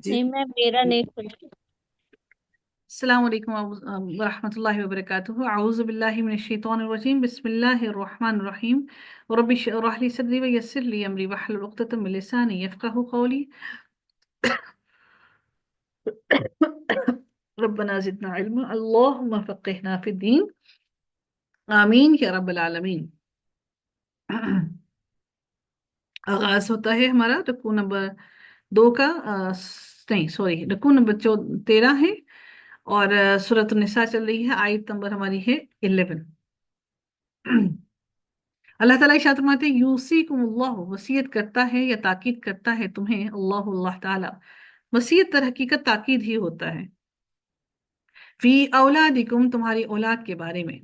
जी। नहीं, मैं मेरा नहीं खुल। अस्सलाम वालेकुम वरहमतुल्लाहि वबरकातुहू। अऊज़ु बिल्लाहि मिनश शैतानिर रजीम। बिस्मिल्लाहिर रहमानिर रहीम। रब्बि इश्रह ली सदरी व यस्सिर ली अमरी वहलुल उक़दतम मिन लिसानी यफ़क़हू क़ौली। रब्बना ज़िदना इल्मा, अल्लाहुम्मा फ़क़्हिना फ़िद्दीन, आमीन या रब्बल आलमीन। आगाज होता है हमारा रुकू नंबर 2 का। नहीं सॉरी, रुकू नंबर 13 है और सूरत निसा चल रही है। आयत नंबर हमारी है 11। अल्लाह ताला इरशाद फरमाते हैं, यूसीकुमुल्लाह, वसीयत करता है या ताकीद करता है तुम्हें अल्लाह ताला। वसीयत तर हकीकत ताकीद ही होता है। फी औलादिकुम, तुम्हारी औलाद के बारे में।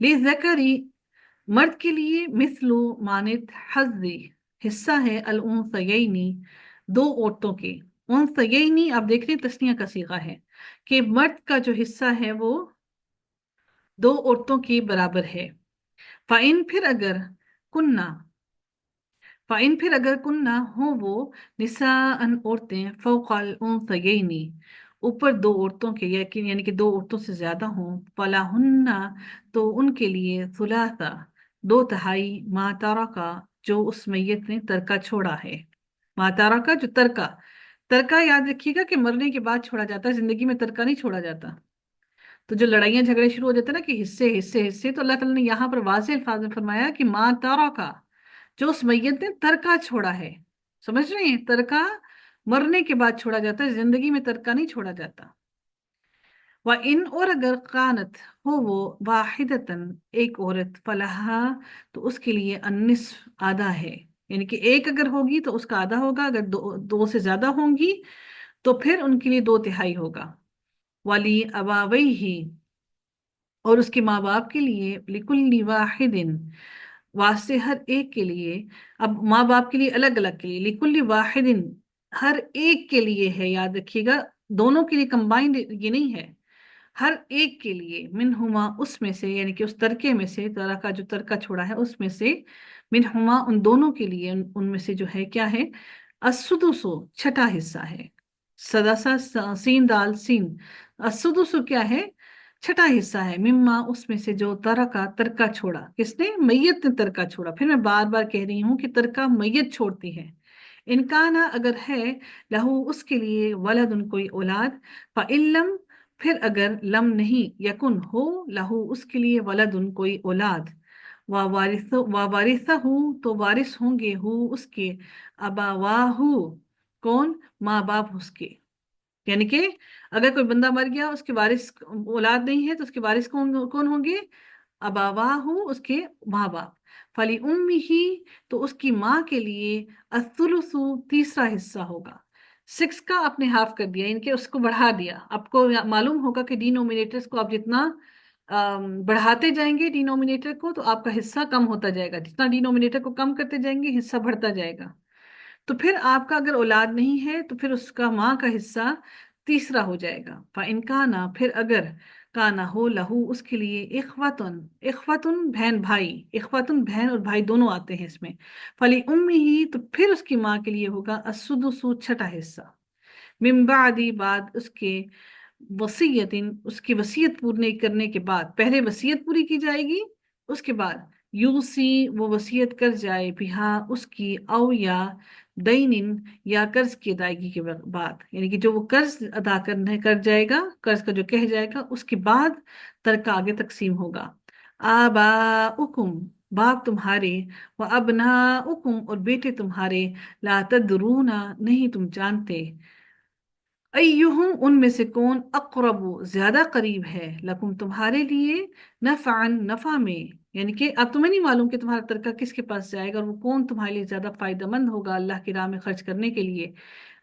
लिज़करी, मर्द के लिए, मिस्लु मानित हज़्ज़ी, हिस्सा है अल उनसयैनी, दो औरतों के। उनसयैनी आप देख रहे हैं तस्निया का सीगा है कि मर्द का जो हिस्सा है वो दो औरतों के बराबर है। फाइन, फिर अगर, कुन्ना, फाइन फिर अगर, कुन्ना हो वो, निसाअन औरतें, फौकल उनसयैनी, ऊपर दो औरतों के, यानी कि दो औरतों से ज्यादा हों, फलाहुन्ना, तो उनके लिए सुलासा, दो तिहाई, मा तारा का, जो उस मैयत ने तरका छोड़ा है। मा तारा का जो तरका, तरका याद रखिएगा कि मरने के बाद छोड़ा जाता है, जिंदगी में तरका नहीं छोड़ा जाता। तो जो लड़ाइयाँ झगड़े शुरू हो जाते हैं ना कि हिस्से हिस्से हिस्से, तो अल्लाह ताला ने यहाँ पर वाज़ेह अल्फाज में फरमाया कि मा तारा का, जो उस मैयत ने तरका छोड़ा है। समझ रहे हैं, तरका मरने के बाद छोड़ा जाता है, जिंदगी में तरका नहीं छोड़ा जाता। व इन, और अगर, कानत हो वो, वाहिदतन, एक औरत, फलहा, तो उसके लिए अन्निस्फ, आधा है। यानी कि एक अगर होगी तो उसका आधा होगा, अगर दो से ज्यादा होंगी तो फिर उनके लिए दो तिहाई होगा। वाली अबावई ही, और उसके माँ बाप के लिए, लिकुल्ली वाहिदिन, वास्ते हर एक के लिए। अब माँ बाप के लिए अलग अलग के लिए, लिकुल्ली वाहिदिन, हर एक के लिए है, याद रखिएगा, दोनों के लिए कंबाइंड ये नहीं है, हर एक के लिए। मिनहुमा, उसमें से, यानी कि उस तरके में से, तरह का जो तरका छोड़ा है उसमें से, मिनहुमा, उन दोनों के लिए, उनमें से जो है क्या है, असुदुसु, छठा हिस्सा है। सदासा, सीन दाल सीन, असुदुसु क्या है, छठा हिस्सा है। मिम्मा, उसमें से, जो तरह का तरका छोड़ा, किसने, मैयत ने तरका छोड़ा। फिर मैं बार बार कह रही हूँ कि तरका मैयत छोड़ती है। इनकाना, अगर है, लहू, उसके लिए, वलदुन, कोई औलाद, फ़इल्लम, फिर अगर, लम नहीं, यकुन हो, लहू, उसके लिए, वलदुन, कोई औलाद, वारिसहू, तो वारिस होंगे, हु, उसके, अबावाहू, कौन, माँ बाप उसके। यानी कि अगर कोई बंदा मर गया, उसके वारिस औलाद नहीं है, तो उसके वारिस कौन कौन होंगे, अबावाहू, उसके माँ बाप। फली उम्मी ही, तो उसकी माँ के लिए, असुलुसु, तीसरा हिस्सा होगा। 6 का आपने हाफ कर दिया, इनके उसको बढ़ा दिया। आपको मालूम होगा कि डिनोमिनेटर्स को आप जितना बढ़ाते जाएंगे डिनोमिनेटर को, तो आपका हिस्सा कम होता जाएगा। जितना डिनोमिनेटर को कम करते जाएंगे, हिस्सा बढ़ता जाएगा। तो फिर आपका अगर औलाद नहीं है तो फिर उसका माँ का हिस्सा तीसरा हो जाएगा। इनका ना, फिर अगर, काना हो, लहू, उसके लिए, इख्वतुन, इख्वतुन बहन भाई, इख्वतुन बहन और भाई दोनों आते हैं इसमें। फली उम्मी ही, तो फिर उसकी माँ के लिए होगा, असुदुसु, छठा हिस्सा। मिन बादी, बाद उसके, वसीयतिन, उसकी वसीयत पूरी करने के बाद, पहले वसीयत पूरी की जाएगी, उसके बाद यूसी, वो वसीयत कर जाए, बिहा, उसकी, औ या, दैनिन, या कर्ज की अदायगी के बाद, यानी कि जो वो कर्ज अदा करने कर जाएगा, कर्ज का जो कह जाएगा, उसके बाद तरका आगे तकसीम होगा। आबाउकुम, बाप तुम्हारे, व अबनाउकुम, और बेटे तुम्हारे, ला तदरूना, नहीं तुम जानते, अय्युहुम, उनमें से कौन, अक़रबु, ज्यादा करीब है, लकुम, तुम्हारे लिए, नफ़अन, नफा में, यानी कि अब तुम्हें नहीं मालूम कि तुम्हारा तरका किसके पास जाएगा और वो कौन तुम्हारे लिए ज्यादा फायदेमंद होगा अल्लाह की राह में खर्च करने के लिए।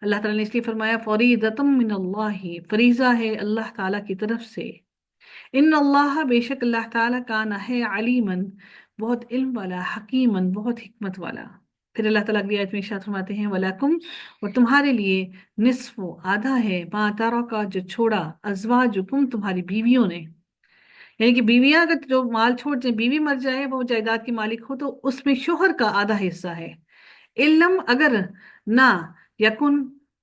अल्लाह ताला ने इसलिए फरमाया, फरीदतम मिनल्लाहि, फरीजा है अल्लाह ताला की तरफ से। इन अल्लाह, बेशक अल्लाह ताला, काना है, अलीमन, बहुत इल्म वाला, हकीमन, बहुत हिकमत वाला। फिर अल्लाह ताला अगली आयत में इरशाद फरमाते हैं, वलकुम, और तुम्हारे लिए, निस्फो, आधा है, मा तारा का, जो छोड़ा, अज़वाजुकुम, तुम्हारी बीवियों ने। यानी कि बीवियां अगर जो माल छोड़ जाए, बीवी मर जाए, वो जायदाद की मालिक हो, तो उसमें शोहर का आधा हिस्सा है। इल्लम, अगर, ना, यकुन,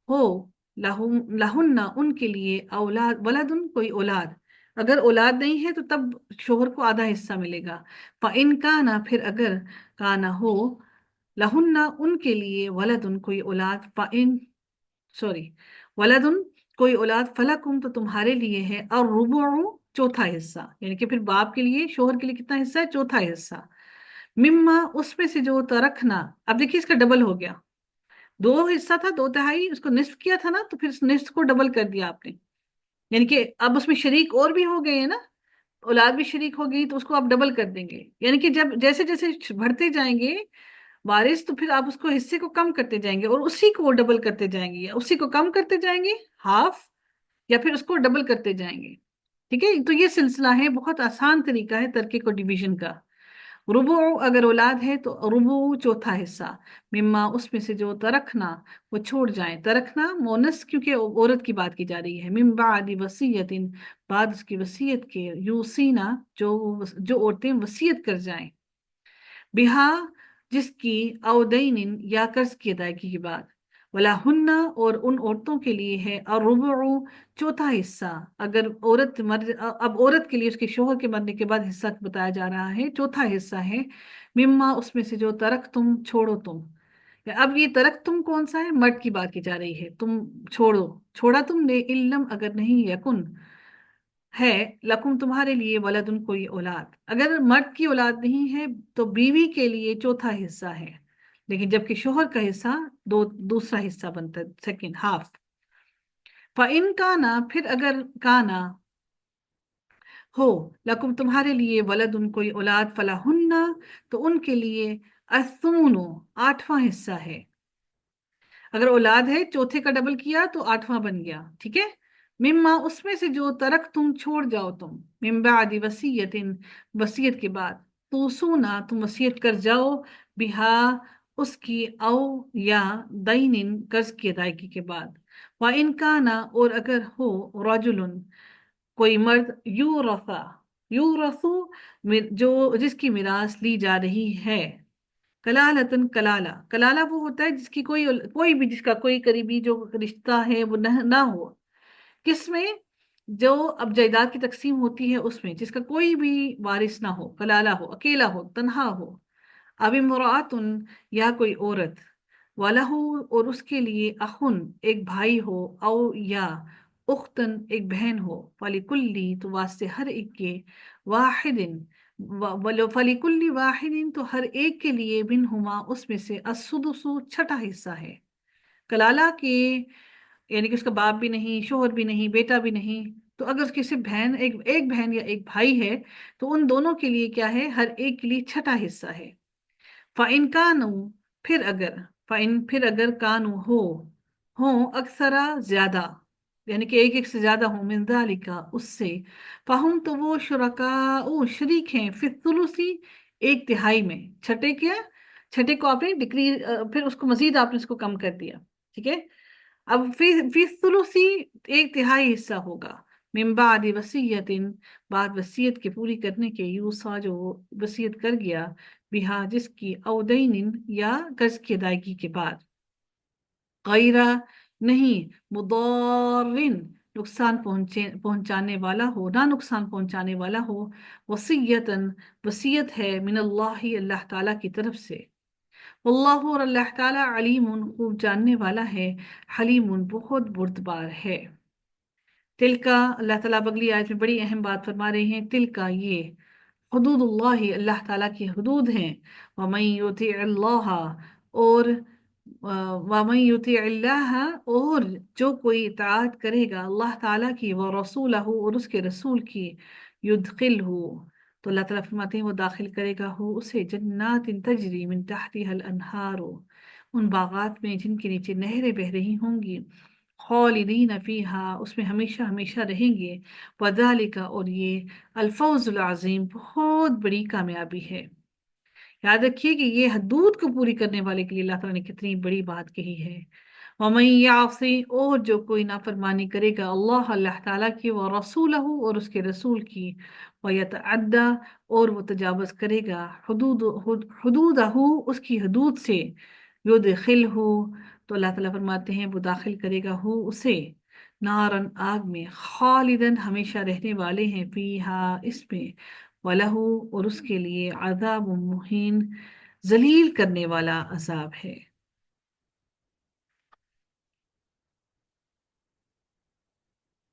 हो, लहुन्ना उनके लिए, औलाद वलदुन कोई औलाद, अगर औलाद नहीं है तो तब शोहर को आधा हिस्सा मिलेगा। इन काना फिर अगर काना हो, लहुन्ना उनके लिए, वलदुन कोई औलाद, इन सॉरी वलदुन कोई औलाद, फलकुम तो तुम्हारे लिए है, और रुबु चौथा हिस्सा, यानी कि फिर बाप के लिए, शोहर के लिए कितना हिस्सा है, चौथा हिस्सा। मिम्मा उसमें से जो तरखना, अब देखिए इसका डबल हो गया, दो हिस्सा था, दो तिहाई, उसको निस्फ किया था ना, तो फिर इस निस्फ को डबल कर दिया आपने, यानी कि अब उसमें शरीक और भी हो गए हैं ना, औलाद भी शरीक हो गई, तो उसको आप डबल कर देंगे, यानी कि जब जैसे जैसे बढ़ते जाएंगे वारिस, तो फिर आप उसको हिस्से को कम करते जाएंगे और उसी को डबल करते जाएंगे, या उसी को कम करते जाएंगे हाफ, या फिर उसको डबल करते जाएंगे। ठीक है, तो ये सिलसिला है, बहुत आसान तरीका है तरके को डिवीजन का। रुबु अगर औलाद है तो रुबु चौथा हिस्सा, मिम्मा उसमें से जो तरखना वो छोड़ जाए, तरखना मोनस क्योंकि औरत की बात की जा रही है, मिम बादी वसीयतिन बाद उसकी वसीयत के, यूसीना जो औरतें वसीयत कर जाएं, बिहा जिसकी, अवदैनिन या कर्ज की अदायगी के बाद, वला हुन्ना और उन औरतों के लिए है, और रुबु चौथा हिस्सा, अगर औरत मर, अब औरत के लिए उसके शोहर के मरने के बाद हिस्सा बताया जा रहा है, चौथा हिस्सा है, मिम्मा उसमें से जो तरक तुम छोड़ो तुम। अब ये तरक तुम कौन सा है, मर्द की बात की जा रही है, तुम छोड़ो, छोड़ा तुमने, इल्लम अगर नहीं, यकुन है, लकुम तुम्हारे लिए, वलदुन कोई औलाद, अगर मर्द की औलाद नहीं है तो बीवी के लिए चौथा हिस्सा है, लेकिन जबकि शोहर का हिस्सा दो दूसरा हिस्सा बनता है, सेकंड हाफ। इन काना फिर अगर काना हो, लकुम तुम्हारे लिए, वलदुन कोई औलाद, फलाहुन्ना तो उनके लिए, असुमुनु आठवां हिस्सा है, अगर औलाद है चौथे का डबल किया तो आठवां बन गया, ठीक है। मिम्मा उसमें से जो तरक तुम छोड़ जाओ तुम, मिम बादी वसीयतिन वसीयत के बाद, तो सूना तुम वसीयत कर जाओ, बिहा उसकी, औ या दैनिन कर्ज की अदायगी के बाद, व इनका ना और अगर हो, रजुलुन कोई मर्द, यूरसु जो जिसकी मिरास ली जा रही है, कलालतन कलाला, कलाला वो होता है जिसकी कोई भी जिसका कोई करीबी जो रिश्ता है वो ना हो, किसमें, जो अब जायदाद की तकसीम होती है उसमें जिसका कोई भी वारिस ना हो, कलाला हो, अकेला हो, तन्हा हो, अब इमरातुन या कोई औरत, वालहू और उसके लिए, अखुन एक भाई हो, औ या उख्तन एक बहन हो, फलिकुल्ली तो वास्ते हर एक के, वाहिदिन फलिकुल्ली वाहिदिन तो हर एक के लिए, बिन हुमा उसमें से, असुदुसु छठा हिस्सा है, कलाला के, यानी कि उसका बाप भी नहीं, शोहर भी नहीं, बेटा भी नहीं, तो अगर उसकी सिर्फ बहन, एक बहन या एक भाई है, तो उन दोनों के लिए क्या है, हर एक के लिए छठा हिस्सा है। फ़ाइन कानू फिर अगर, फ़ाइन फिर अगर कानू हो अक्सरा ज्यादा, यानी कि एक एक से ज्यादा हो, मिन ज़ालिका उससे, फाहुम तो वो शुरका ओ शरीक हैं, फिर सुलुसी एक तिहाई में, छठे के, छठे को आपने डिक्री, फिर उसको मजीद आपने उसको कम कर दिया, ठीक है। अब फी सुलुसी एक तिहाई हिस्सा होगा, मिन बादी वसीयतिन बाद वसीयत के पूरी करने के, यूसा जो वसीयत कर गया, बिहा जिसकी, अवदैनिन या कर्ज की अदायगी के बाद, गैरा नहीं, मुदारिन नुकसान पहुंचाने वाला हो, ना नुकसान पहुंचाने वाला हो, वसीयतन वसीयत है, मिनल्लाह अल्लाह ताला की तरफ से, वल्लाहु और अल्लाह ताला, अलीमुन खूब जानने वाला है, हलीमुन बहुत बुर्दबार है। तिलका अल्लाह ताला अब अगली आयत में बड़ी अहम बात फरमा रहे हैं, तिलका ये, हुदूदुल्लाह अल्लाह ताला की हदूद हैं, वमन युति अल्लाह और वमन युति अल्लाह और जो कोई इताअत करेगा अल्लाह ताला की, व रसूलहू और उसके रसूल की, युदखिलहू तो अल्लाह ताला फरमाते हैं वो दाखिल करेगा हो उसे, जन्नातिन तजरी मिन तहतिहल अनहारो उन बागात में जिनके नीचे नहरें बह रही होंगी, खालिदीन फीहा उसमें हमेशा हमेशा रहेंगे, वदालिका और ये, अल्फौजुल अजीम बहुत बड़ी कामयाबी है। याद रखिए कि ये हदूद को पूरी करने वाले के लिए अल्लाह ताला ने कितनी बड़ी बात कही है। वमन यासी और जो कोई नाफरमानी करेगा अल्लाह अल्लाह ताला की, व रसूलहू और उसके रसूल की, व यतअद्दा और वो तजावज करेगा, हुदूदहू उसकी हदूद से, युदखिलहू تو اللہ تعالیٰ فرماتے ہیں وہ داخل کرے گا ہو اسے نارن آگ میں، خالدن ہمیشہ رہنے والے ہیں، فیہا اس میں، وَلَهُ اور اس کے لیے عذاب مہین ذلیل کرنے والا عذاب ہے۔